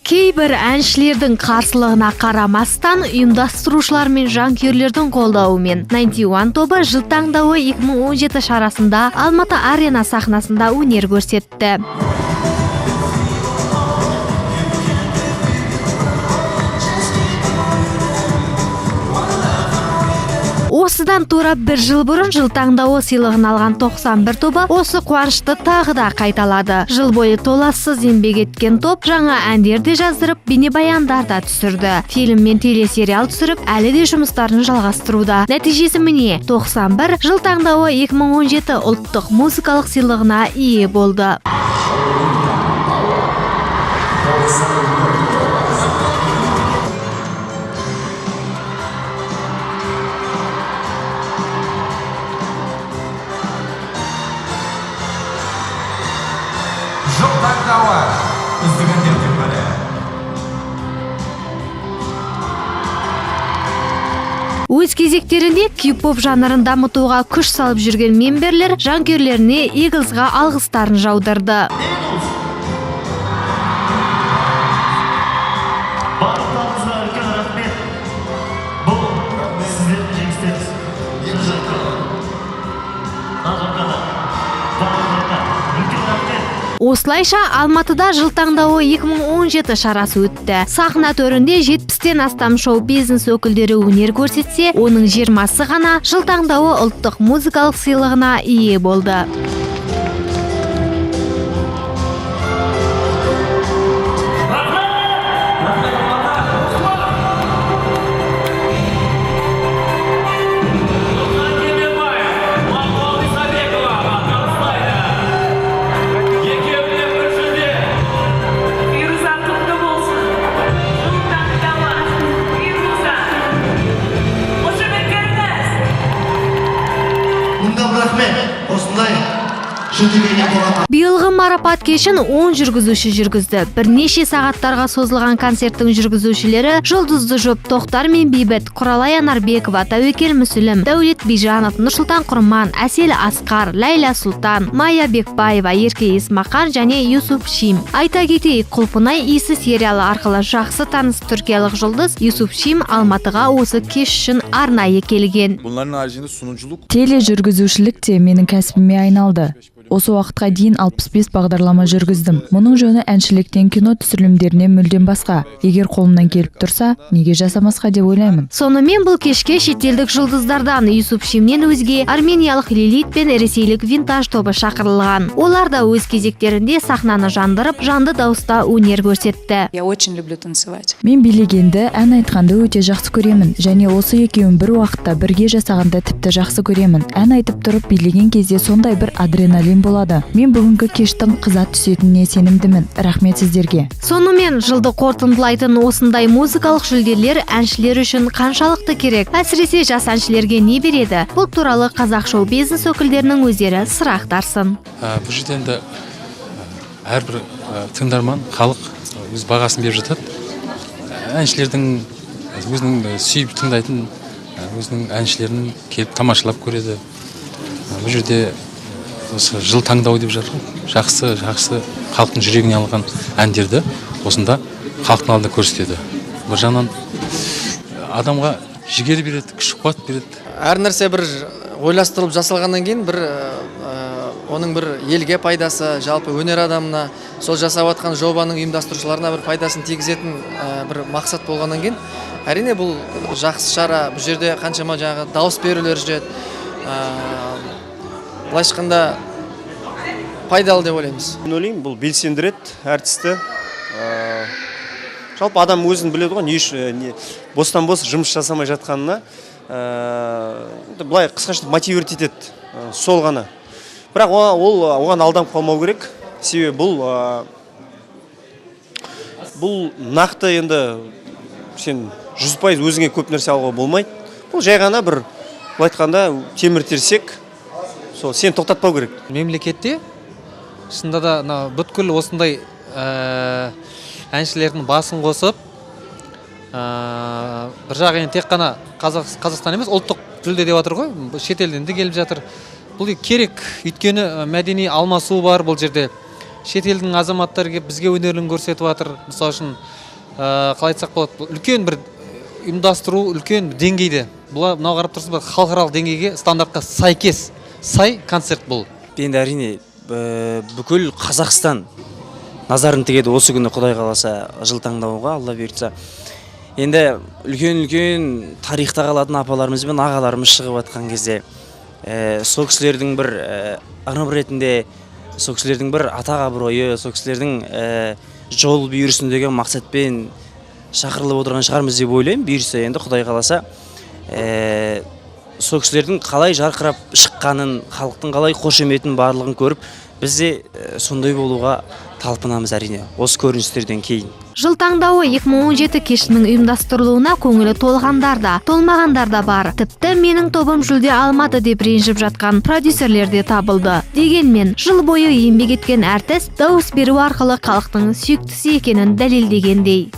Кейбір әншілердің қарсылығына қарамастан, ұйымдастырушылар мен жанкүйерлердің қолдауымен 91 тобы жыл таңдауы 2017 шарасында Алматы арена сахнасында өнер көрсетті. Осыдан тура бір жыл бұрын жыл таңдауы сыйлығын алған 91 тобы осы қуанышты тағы да қайталады. Жыл бойы толассыз еңбек еткен топ жаңа әндер де жаздырып, бейнебаяндар да түсірді. Фильм мен телесериал түсіріп, әлі де жұмыстарын жалғастыруда. Нәтижесі міне, 91 жыл таңдауы 2017 ұлттық музыкалық сыйлығына ие болды. Жыл таңдауы үздік әндердің бірі. Өз кезектерінде кей-поп жанрын дамытуға күш салып жүрген мемберлер жанкүйерлеріне Eagles'ға алғыстарын жаудырды. Осылайша Алматыда жыл таңдауы 2017 шарасы өтті. Сахна төрінде 70-тен астам шоу-бизнес өкілдері өнер көрсетсе, оның 20-сы ғана жыл таңдауы ұлттық музыкалық сыйлығына ие болды. Биылғы марапат кешін 10 жүргізуші жүргізді. Бірнеше сағаттарға созылған концерттің жүргізушілері жұлдызды жұп Тоқтар мен Бейбіт, Құралай Анарбекова, Тәуекел Мүсілім, Дәулет Бижанов, Нұрсұлтан Құрман, Әсел Асқар, Ләйла Сұлтан, Майя Бекбаева, Ерке Есмақан және Юсуп Шим. Айта кетейік, Құлпынай иісі сериалы арқылы жақсы таныс түркиялық жұлдыз Юсуп Шим Алматыға осы кеш үшін арнайы келген. Тележүргізушілік те менің кәсібіме айналды. Осы уақытқа дейін 65 бағдарлама жүргіздім. Мұның жөні әншіліктен кино түсірілімдеріне мүлдем басқа. Егер қолымнан келіп тұрса, неге жасамасқа деп ойлаймын. Сонымен бұл кешке шетелдік жұлдыздардан Юсуп Шимнен өзге армениялық Лилит пен ресейлік Винтаж тобы шақырылған. Олар да өз кезектерінде сахнаны жандырып, жанды дауыста өнер көрсетті. Я очень люблю танцевать. Мен билегенді, ән айтқанды өте жақсы көремін, және осы екеуін бір уақытта бірге жасағанды тіпті жақсы көремін. Ән айтып тұрып билеген кезде сондай бір адреналин болады. Мен бүгінгі кештің қыза түсетініне сенімдімін. Рахмет сіздерге. Сонымен жылды қорытындылайтын осындай музыкалық жүлделер әншілер үшін қаншалықты керек? Әсіресе жас әншілерге не береді? Бұл туралы қазақ шоу-бизнес өкілдерінің өздері сыр ақтарсын. Бұл жерде енді әрбір тыңдарман, халық өз бағасын беріп жатады. Әншілердің өзінің сүйіп тыңдайтын өзінің әншілерін келіп тамашалап көреді. Бұл жерде осы жыл таңдауы деп жатыр. Жақсы халықтың жүрегіне алған әндерді осында халықтың алдында көрсетеді. Бір жағынан адамға жігер береді, күш қуат береді. Әр нәрсе бір ойластырылып жасалғаннан кейін бір оның бір елге пайдасы, жалпы өнер адамына, сол жасап жатқан жобаның ұйымдастырушыларына бір пайдасын тигізетін бір мақсат болғаннан кейін, әрине бұл жақсы шара. Бұл жерде қаншама жаңағы дауыс берулер жүреді. Былайша айтқанда пайдалы деп ойлаймыз. Мен ойлаймын, бұл белсендіреді әртісті. Жалпы адам өзін біледі ғой, не бостан-бос жұмыс жасамай жатқанына, былай қысқаша мотивировать етеді. Сол ғана. Бірақ оған алданып қалмау керек. Себебі бұл нақты енді сен 100% өзіңе көп нәрсе алуға болмайды. Бұл жай ғана бір былай айтқанда темір терсек, сол сен тоқтатпау керек. Мемлекетте шынында да бүткіл осындай әншілердің басын қосып, бір жағынан тек қана Қазақстан емес, ұлттық жүлде деп жатыр ғой, шетелден де келіп жатыр. Бұл керек, өйткені мәдени алмасу бар бұл жерде. шет елдің азаматтары келіп бізге өнерін көрсетіп жатыр. Мысалы үшін қалай айтсақ болады, үлкен бір ұйымдастыру, үлкен деңгейде. Мынау қарап тұрсыз ба, халықаралық деңгейге, стандартқа сай концерт бұл. Енді әрине бүкіл Қазақстан назарын тігеді осы күні, Құдай қаласа, жыл таңдауға, Алла бұйыртса. Енді үлкен тарихта қалатын апаларымыз бен ағаларымыз шығып жатқан кезде, сол кісілердің бір ырым ретінде, сол кісілердің бір атақ абыройы, сол кісілердің жол бұйырсын деген мақсатпен шақырылып отырған шығармыз деп ойлаймын. Бұйырса енді Құдай қаласа, сол кісілердің қалай жарқырап шыққанын, халықтың қалай қошеметін барлығын көріп, біз де сондай болуға талпынамыз әрине, осы көріністерден кейін. Жыл таңдауы 2017 кешінің ұйымдастырылуына көңілі толғандар да, толмағандар да бар. Тіпті менің тобым жүлде алмады деп ренжіп жатқан продюсерлер де табылды. Дегенмен, жыл бойы еңбек еткен әртіс дауыс беру арқылы халықтың сүйіктісі екенін дәлелдегендей.